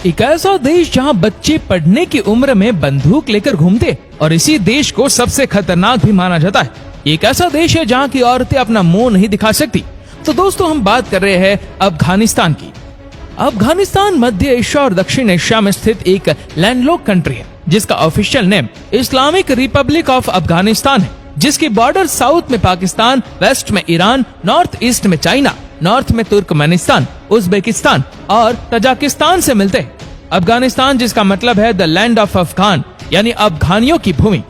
एक ऐसा देश जहां बच्चे पढ़ने की उम्र में बंदूक लेकर घूमते और इसी देश को सबसे खतरनाक भी माना जाता है। एक ऐसा देश है जहां की औरतें अपना मुंह नहीं दिखा सकती। तो दोस्तों हम बात कर रहे हैं अफगानिस्तान की। अफगानिस्तान मध्य एशिया और दक्षिण एशिया में स्थित एक लैंडलॉक कंट्री है जिसका official name Islamic Republic of Afghanistan है, जिसकी बॉर्डर साउथ में पाकिस्तान, वेस्ट में ईरान, नॉर्थ ईस्ट में चाइना, नॉर्थ में तुर्कमेनिस्तान, उज्बेकिस्तान और तजाकिस्तान से मिलते हैं। अफगानिस्तान जिसका मतलब है द लैंड ऑफ अफगान यानी अफगानियों की भूमि।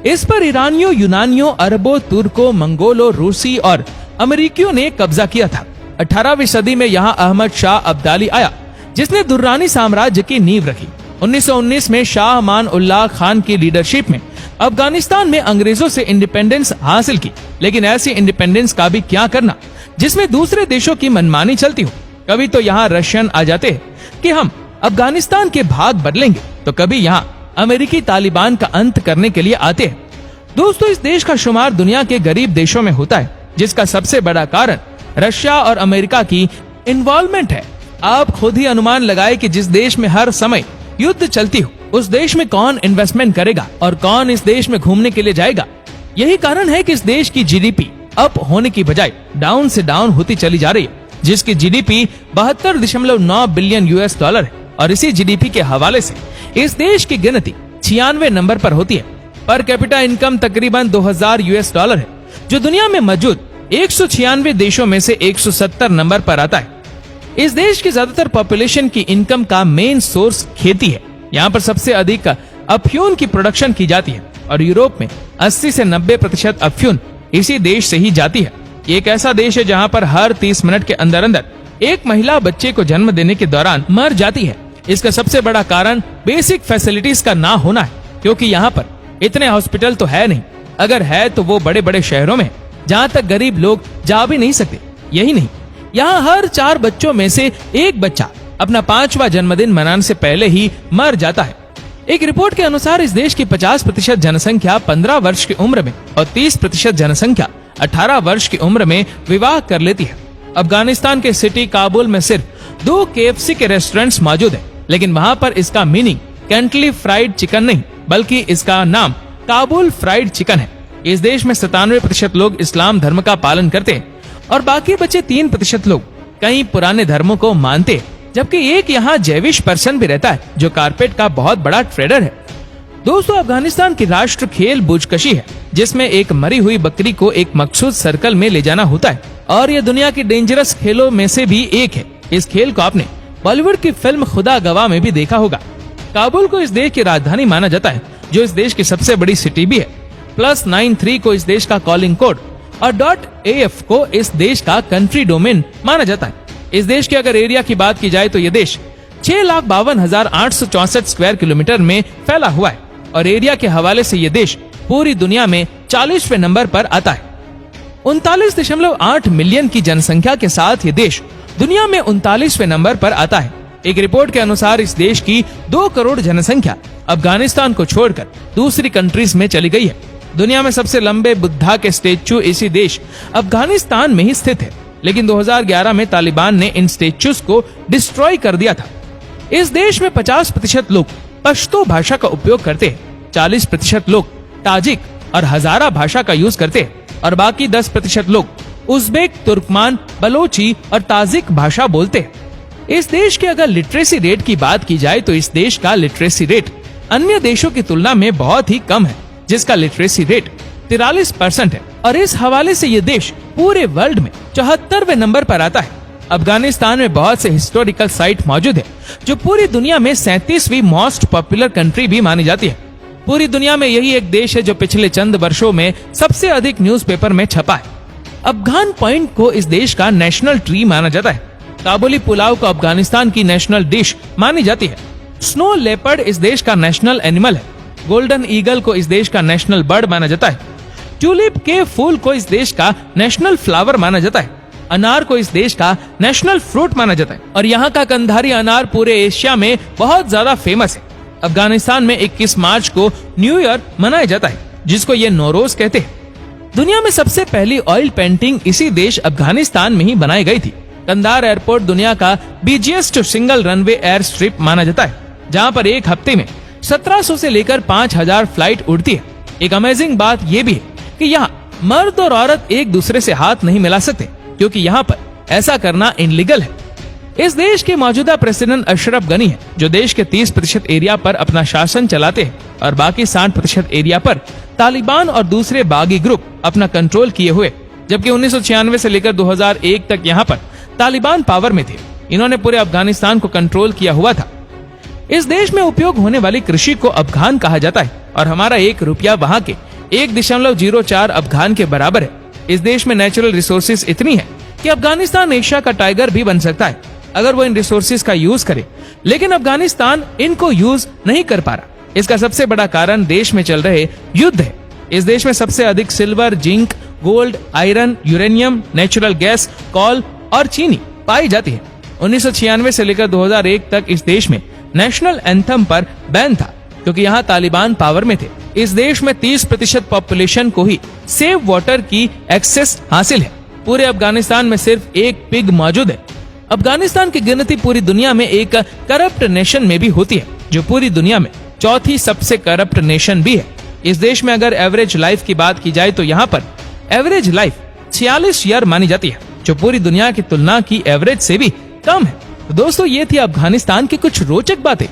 इस पर ईरानियों, यूनानियों, अरबों, तुर्कों, मंगोलों, रूसी और अमेरिकियों ने कब्जा किया था। 18वीं सदी में यहाँ अहमद शाह अब्दाली आया जिसने दुर्रानी साम्राज्य की नींव रखी। 1919 में शाह अमान उल्लाह खान की लीडरशिप में अफगानिस्तान में अंग्रेजों से इंडिपेंडेंस हासिल की। लेकिन ऐसी इंडिपेंडेंस का भी क्या करना जिसमें दूसरे देशों की मनमानी चलती हो। कभी तो यहाँ रशियन आ जाते हैं कि हम अफगानिस्तान के भाग बदलेंगे, तो कभी यहाँ अमेरिकी तालिबान का अंत करने के लिए आते हैं। दोस्तों इस देश का शुमार दुनिया के गरीब देशों में होता है, जिसका सबसे बड़ा कारण रशिया और अमेरिका की इन्वॉल्वमेंट है। आप खुद ही अनुमान लगाए कि जिस देश में हर समय युद्ध चलती हो उस देश में कौन इन्वेस्टमेंट करेगा और कौन इस देश में घूमने के लिए जाएगा। यही कारण है कि इस देश की जीडीपी अप होने की बजाय डाउन से डाउन होती चली जा रही है, जिसकी जीडीपी 72.9 बिलियन यूएस डॉलर है। और इसी जीडीपी के हवाले से इस देश की गिनती 96 नंबर पर होती है। पर कैपिटा इनकम तकरीबन 2000 यूएस डॉलर है, जो दुनिया में मौजूद 196 देशों में से 170 नंबर पर आता है। इस देश की ज्यादातर पॉपुलेशन की इनकम का मेन सोर्स खेती है। यहाँ पर सबसे अधिक अफ्यून की प्रोडक्शन की जाती है और यूरोप में 80 से 90% अफ्यून इसी देश से ही जाती है। ये एक ऐसा देश है जहाँ पर हर 30 मिनट के अंदर अंदर एक महिला बच्चे को जन्म देने के दौरान मर जाती है। इसका सबसे बड़ा कारण बेसिक फैसिलिटीज का ना होना है, क्योंकि यहाँ पर इतने हॉस्पिटल तो है नहीं। अगर है तो वो बड़े बड़े शहरों में, जहाँ तक गरीब लोग जा भी नहीं सकते। यही नहीं, यहाँ हर 4 बच्चों में से एक बच्चा अपना 5वां जन्मदिन मनाने से पहले ही मर जाता है। एक रिपोर्ट के अनुसार इस देश की 50% जनसंख्या 15 वर्ष की उम्र में और 30% जनसंख्या 18 वर्ष की उम्र में विवाह कर लेती है। अफगानिस्तान के सिटी काबुल में सिर्फ 2 KFC के रेस्टोरेंट्स मौजूद है, लेकिन वहाँ पर इसका मीनिंग कैंटली फ्राइड चिकन नहीं बल्कि इसका नाम काबुल फ्राइड चिकन है। इस देश में 97% लोग इस्लाम धर्म का पालन करते हैं और बाकी बचे 3% लोग कई पुराने धर्मों को मानते हैं, जबकि एक यहाँ जैविश पर्सन भी रहता है जो कारपेट का बहुत बड़ा ट्रेडर है। दोस्तों अफगानिस्तान की राष्ट्र खेल बुजकशी है, जिसमें एक मरी हुई बकरी को एक मखसूस सर्कल में ले जाना होता है और यह दुनिया की डेंजरस खेलों में से भी एक है। इस खेल को आपने बॉलीवुड की फिल्म खुदा गवाह में भी देखा होगा। काबुल को इस देश की राजधानी माना जाता है, जो इस देश की सबसे बड़ी सिटी भी है। +93 को इस देश का कॉलिंग कोड और .af को इस देश का कंट्री डोमेन माना जाता है। इस देश के अगर एरिया की बात की जाए तो ये देश 6,52,864 स्क्वायर किलोमीटर में फैला हुआ है और एरिया के हवाले से ये देश पूरी दुनिया में 40वें नंबर पर आता है। 39.8 मिलियन की जनसंख्या के साथ ये देश दुनिया में 39वें नंबर पर आता है। एक रिपोर्ट के अनुसार इस देश की 2 करोड़ जनसंख्या अफगानिस्तान को छोड़कर दूसरी कंट्रीज में चली गई है। दुनिया में सबसे लंबे बुद्धा के स्टेचू इसी देश अफगानिस्तान में ही स्थित है, लेकिन 2011 में तालिबान ने इन स्टेचूज को डिस्ट्रॉय कर दिया था। इस देश में 50% लोग पश्तो भाषा का उपयोग करते हैं, 40% लोग ताजिक और हजारा भाषा का यूज करते हैं और बाकी 10% लोग उज्बेक, तुर्कमान, बलोची और ताजिक भाषा बोलते हैं। इस देश के अगर लिटरेसी रेट की बात की जाए तो इस देश का लिटरेसी रेट अन्य देशों की तुलना में बहुत ही कम है, जिसका लिटरेसी रेट 43% है और इस हवाले से ये देश पूरे वर्ल्ड में 74वें नंबर पर आता है। अफगानिस्तान में बहुत से हिस्टोरिकल साइट मौजूद है, जो पूरी दुनिया में 37वीं मोस्ट पॉपुलर कंट्री भी मानी जाती है। पूरी दुनिया में यही एक देश है जो पिछले चंद वर्षों में सबसे अधिक न्यूज़पेपर में छपा है। अफगान पॉइंट को इस देश का नेशनल ट्री माना जाता है। काबुली पुलाव को अफगानिस्तान की नेशनल डिश मानी जाती है। स्नो लेपर्ड इस देश का नेशनल एनिमल है। गोल्डन ईगल को इस देश का नेशनल बर्ड माना जाता है। ट्यूलिप के फूल को इस देश का नेशनल फ्लावर माना जाता है। अनार को इस देश का नेशनल फ्रूट माना जाता है और यहाँ का कंधारी अनार पूरे एशिया में बहुत ज्यादा फेमस है। अफगानिस्तान में 21 मार्च को न्यू ईयर मनाया जाता है, जिसको ये नौरोज कहते हैं। दुनिया में सबसे पहली ऑयल पेंटिंग इसी देश अफगानिस्तान में ही बनाई गई थी। कंधार एयरपोर्ट दुनिया का busiest single runway air strip माना जाता है, जहां पर एक हफ्ते में 1700 से लेकर 5000 फ्लाइट उड़ती है। एक अमेजिंग बात यह भी है कि यहाँ मर्द और औरत एक दूसरे से हाथ नहीं मिला सकते, क्योंकि यहाँ पर ऐसा करना इनलीगल है। इस देश के मौजूदा प्रेसिडेंट अशरफ गनी है, जो देश के 30% एरिया पर अपना शासन चलाते हैं और बाकी 60% एरिया पर तालिबान और दूसरे बागी ग्रुप अपना कंट्रोल किए हुए, जबकि 1996 से लेकर 2001 तक यहाँ पर तालिबान पावर में थे। इन्होंने पूरे अफगानिस्तान को कंट्रोल किया हुआ था। इस देश में उपयोग होने वाली कृषि को अफगान कहा जाता है और हमारा 1 रुपया वहाँ के 1.04 अफगान के बराबर है। इस देश में नेचुरल रिसोर्सेज इतनी है कि अफगानिस्तान एशिया का टाइगर भी बन सकता है अगर वो इन रिसोर्सेज का यूज करे, लेकिन अफगानिस्तान इनको यूज नहीं कर पा रहा। इसका सबसे बड़ा कारण देश में चल रहे युद्ध है। इस देश में सबसे अधिक silver, zinc, gold, iron, uranium, natural gas, call और चीनी पाई जाती है। 1996 से लेकर 2001 तक इस देश में नेशनल एंथम पर बैन था, क्योंकि यहाँ तालिबान पावर में थे। इस देश में 30% पॉपुलेशन को ही सेफ वाटर की एक्सेस हासिल है। पूरे अफगानिस्तान में सिर्फ एक पिग मौजूद है। अफगानिस्तान की गिनती पूरी दुनिया में एक करप्ट नेशन में भी होती है, जो पूरी दुनिया में चौथी सबसे करप्ट नेशन भी है। इस देश में अगर एवरेज लाइफ की बात की जाए तो यहाँ पर एवरेज लाइफ 46 ईयर मानी जाती है, जो पूरी दुनिया की तुलना की एवरेज से भी कम है। तो दोस्तों, ये थी अफगानिस्तान की कुछ रोचक बातें।